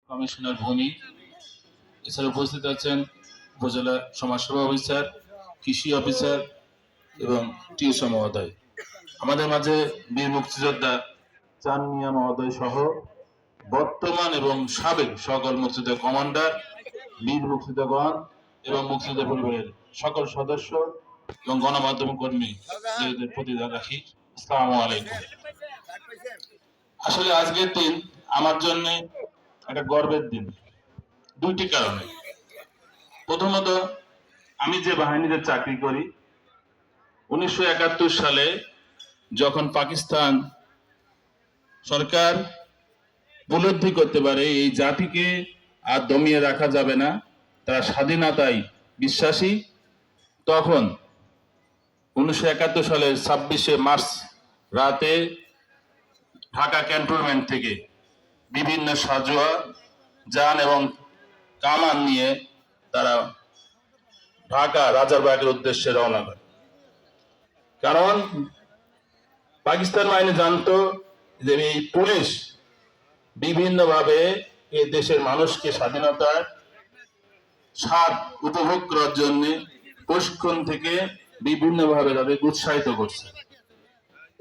Commissioner ভূমি, এছাড়া উপস্থিত আছেন উপজেলা সমাজসেবা অফিসার, কৃষি অফিসার এবং টিউসো মহোদয়। আমাদের মাঝে বীর মুক্তিযোদ্ধা চান মিয়া মহোদয় সহ বর্তমান এবং সাবেক সকল মুক্তিযোদ্ধা কমান্ডার, বীর মুক্তিযোদ্ধাগণ এবং মুক্তিযোদ্ধা পরিবারের সকল সদস্য এবং গণমাধ্যম কর্মী প্রতি রাখি আসসালামু আলাইকুম। আসলে আজকের দিন আমার জন্য একটা গর্বের দিন, দুইটি কারণে। প্রথমত, আমি যে বাহিনীতে চাকরি করি 1971 সালে যখন পাকিস্তান সরকার উপলব্ধি করতে পারে এই জাতিকে আর দমিয়ে রাখা যাবে না, তারা স্বাধীনতায় বিশ্বাসী, তখন 1971 সালের 26শে মার্চ রাতে ঢাকা ক্যান্টনমেন্ট থেকে বিভিন্ন সাজোয়া যান এবং কামান নিয়ে তারা ঢাকা রাজারবাগের উদ্দেশ্যে রওনা করে। কারণ পাকিস্তান বাহিনী জানতো যে এই পুলিশ বিভিন্নভাবে এই দেশের মানুষকে স্বাধীনতার স্বাদ উপভোগ করার জন্য প্রশিক্ষণ থেকে বিভিন্নভাবে তাদের উৎসাহিত করছে।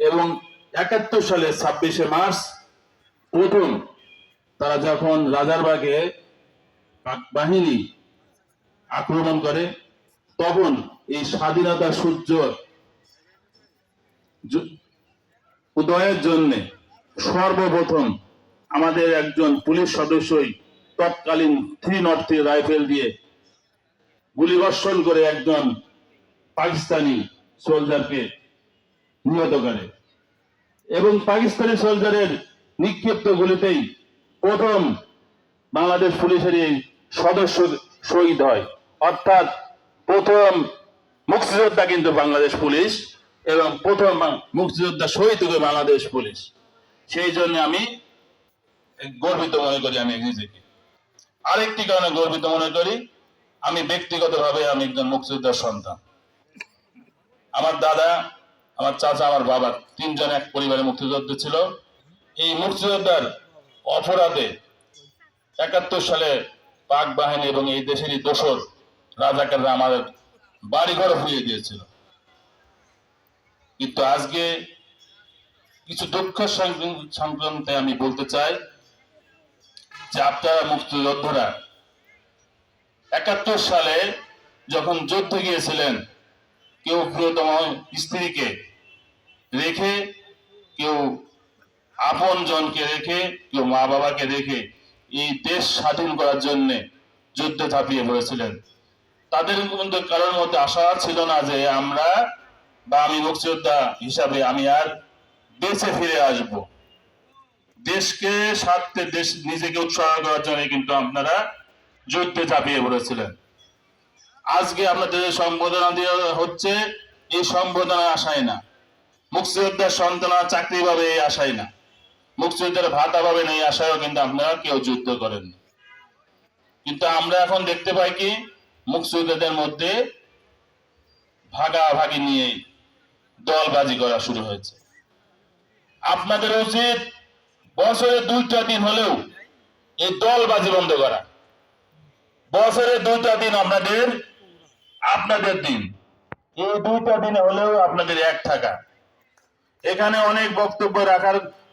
এবং 71 সালে 26শে মার্চ প্রথম তারা যখন রাজারবাগে পাক বাহিনী আক্রমণ করে, তখন এই স্বাধীনতা সূর্য উদয়ের জন্য সর্বপ্রথম আমাদের একজন পুলিশ সদস্যই তৎকালীন 303 রাইফেল দিয়ে গুলিবর্ষণ করে একজন পাকিস্তানি সোলজারকে নিহত করে। এবং পাকিস্তানি সোলজারের নিক্ষিপ্ত গুলিতেই প্রথম বাংলাদেশ পুলিশের এই সদস্য শহীদ হয়। অর্থাৎ প্রথম মুক্তিযোদ্ধা কিন্তু বাংলাদেশ পুলিশ এবং প্রথম মুক্তিযোদ্ধা শহীদ হবে বাংলাদেশ পুলিশ। সেই জন্য আমি গর্বিত মনে করি আমি নিজেকে। আরেকটি কারণে গর্বিত মনে করি, আমি ব্যক্তিগতভাবে আমি একজন মুক্তিযোদ্ধার সন্তান। আমার দাদা, আমার চাচা, আমার বাবা তিনজন এক পরিবারে মুক্তিযোদ্ধা ছিল। এই মুক্তিযোদ্ধার অপরাধে 71 সালে পাক বাহিনী এবং এই দেশেরই দোসর রাজাকাররা আমাদের বাড়িঘর ফিরিয়ে দিয়েছিল। কিন্তু আজকে কিছু দুঃখ সংক্রান্তে আমি বলতে চাই যে আপনারা মুক্তিযোদ্ধারা 71 সালে যখন যুদ্ধে গিয়েছিলেন, কেউ প্রিয়তম স্ত্রীকে রেখে, কেউ আপন জনকে রেখে, কেউ মা বাবাকে রেখে এই দেশ স্বাধীন করার জন্য যুদ্ধে ঝাঁপিয়ে পড়েছিলেন। তাদের মধ্যে কারোর মধ্যে আশা ছিল না যে আমরা বা আমি মুক্তিযোদ্ধা হিসাবে আমি আর দেশে ফিরে আসব। দেশকে স্বার্থে দেশ নিজেকে উৎসাহ করার জন্য কিন্তু আপনারা যুদ্ধে ঝাঁপিয়ে পড়েছিলেন। আজকে আপনাদের সম্বোধনা দেওয়া হচ্ছে, এই সম্বোধনা আশায় না। মুক্তিযোদ্ধার সন্তানরা চাকরি পাবে এই আশায় না, মুক্তিযোদ্ধার ভাতা পাবেন এই আশায়ও কিন্তু আপনারা কেউ যুদ্ধ করেন। কিন্তু আমরা এখন দেখতে পাই কি মুক্তিযোদ্ধাদের মধ্যে ভাগাভাগি নিয়ে দলবাজি করা শুরু হয়েছে। আপনাদের উচিত বছরে 2টা দিন হলেও এই দলবাজি বন্ধ করা। বছরে 2টা দিন আপনাদের দিন, এই 2টা দিনে হলেও আপনাদের এক থাকা। এখানে অনেক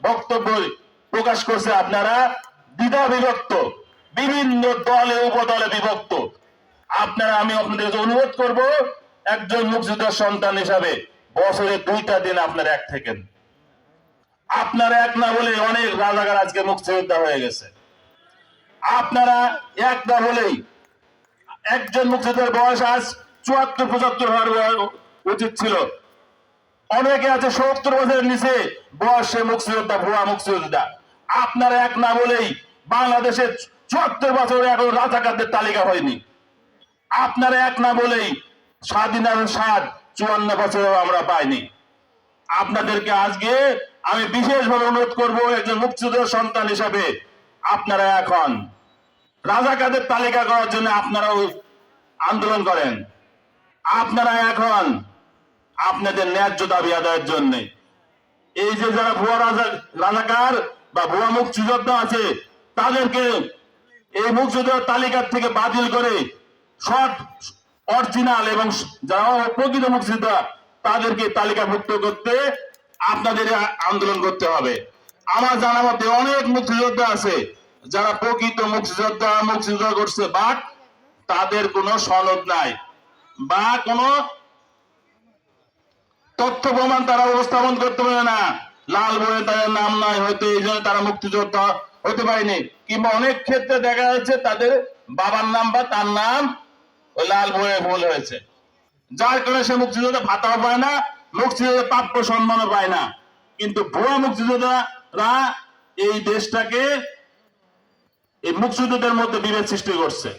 বক্তব্য প্রকাশ করছে, আপনারা দ্বিধা বিভক্ত, বিভিন্ন দলে উপদলে বিভক্ত। আমি আপনাদের অনুরোধ করব, একজন মুক্তিযোদ্ধার সন্তান হিসাবে বছরে 2টা দিন আপনারা এক থাকেন। আপনারা এক না বলে অনেক রাজাকার আজকে মুক্তিযোদ্ধা হয়ে গেছে। আপনারা এক না বলেই একজন মুক্তিযোদ্ধার বয়স আজ 74-75 হওয়ার উচিত ছিল। অনেকে আছে 70 বছরের নিচে বয়সে মুক্তিযোদ্ধা, ভুয়া মুক্তিযোদ্ধা। আপনারা এক না বলেই বাংলাদেশের 74 বছরে এখন রাজাকারদের তালিকা হয়নি। আপনারা এক না বলেই স্বাধীনতার স্বাদ 54 বছরেও আমরা পাইনি। আপনাদেরকে আজকে আমি বিশেষভাবে অনুরোধ করব, একজন মুক্তিযোদ্ধার সন্তান হিসাবে আপনারা এখন রাজাকারদের তালিকা করার জন্য আপনারাও আন্দোলন করেন। আপনারা এখন আপনাদের ন্যায্য দাবি আদায়ের জন্য এই যে যারা ভুয়া রাজাকার বা ভুয়া মুক্তিযোদ্ধা আছে তাদেরকে এই মুক্তিযোদ্ধার তালিকার থেকে বাতিল করে শর্ট অরিজিনাল এবং যারা প্রকৃত মুক্তিযোদ্ধা তাদেরকে তালিকাভুক্ত করতে আপনাদের আন্দোলন করতে হবে। আমার জানা মতে অনেক মুক্তিযোদ্ধা আছে যারা প্রকৃত মুক্তিযোদ্ধা করছে, বাট তাদের কোনো সনদ নাই বা কোনো তথ্য প্রমাণ তারা উপস্থাপন করতে পারে না। লাল বইয়ে তাদের নাম নাই, হয়তো এই জন্য তারা মুক্তিযোদ্ধা হতে পারেনি, কিংবা অনেক ক্ষেত্রে দেখা যাচ্ছে তাদের বাবার নাম বা তার নাম ওই লাল বইয়ে ভুল হয়েছে, যার কারণে সে মুক্তিযোদ্ধা ভাতাও পায় না, মুক্তিযোদ্ধা প্রাপ্য সম্মানও পায় না। কিন্তু ভুয়া মুক্তিযোদ্ধারা এই দেশটাকে এই মুক্তিযোদ্ধাদের মধ্যে বিভেদ সৃষ্টি করছে।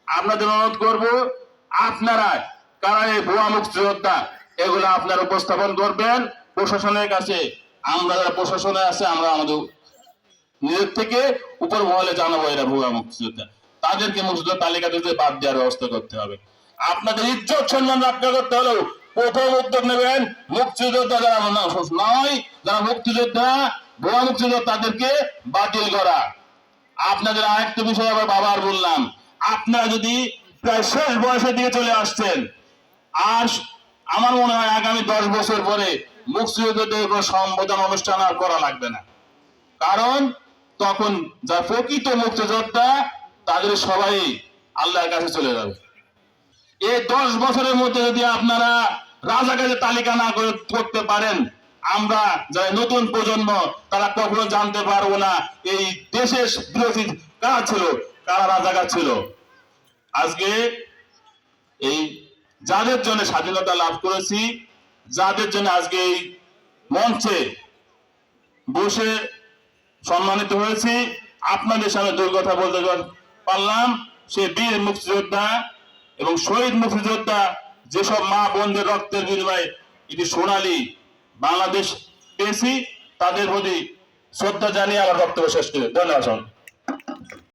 আপনাদের অনুরোধ করব, আপনারা কারা এই ভুয়া মুক্তিযোদ্ধা এগুলো আপনারা উপস্থাপন করবেন প্রশাসনের কাছে। আমরা যারা প্রশাসনে আছে আমরা আমাদের নিজের থেকে উপর মহলে জানাবো এরা ভুয়া মুক্তিযোদ্ধা, তাদেরকে মুক্তিযোদ্ধা তালিকা থেকে বাদ দেওয়ার ব্যবস্থা করতে হবে। আপনাদের ইজ্জত সম্মান রক্ষা করতে হলেও প্রথম উদ্যোগ নেবেন মুক্তিযোদ্ধা যারা নয়, যারা মুক্তিযোদ্ধা ভুয়া মুক্তিযোদ্ধা তাদেরকে বাতিল করা। আপনাদের আরেকটা বিষয় আবার বাবার বললাম, আপনারা যদি প্রায় শেষ বয়সের দিকে চলে আসছেন, আর আমার মনে হয় আগামী 10 বছর পরে মুক্তিযোদ্ধাদের কোনো সম্বোধন অনুষ্ঠান আর করা লাগবে না, কারণ তখন যা প্রকৃত মুক্তিযোদ্ধা তাদের সবাই আল্লাহর কাছে চলে যাবে। এই 10 বছরের মধ্যে যদি আপনারা রাজাকারের তালিকা না করতে পারেন, আমরা যারা নতুন প্রজন্ম তারা কখনো জানতে পারবো না এই দেশের বিরোধী কারা ছিল, কারা রাজাকার ছিল। আজকে এই যাদের জন্য স্বাধীনতা লাভ করেছি, যাদের জন্য আজকে এই মঞ্চে বসে সম্মানিত হয়েছি, আপনাদের সামনে দুই কথা বলতে পারলাম, সে বীর মুক্তিযোদ্ধা এবং শহীদ মুক্তিযোদ্ধা যেসব মা বোনদের রক্তের বিনিময়ে এটি সোনালী বাংলাদেশ পেয়েছি, তাদের প্রতি শ্রদ্ধা জানিয়ে আমার বক্তব্য শেষ করি। ধন্যবাদ।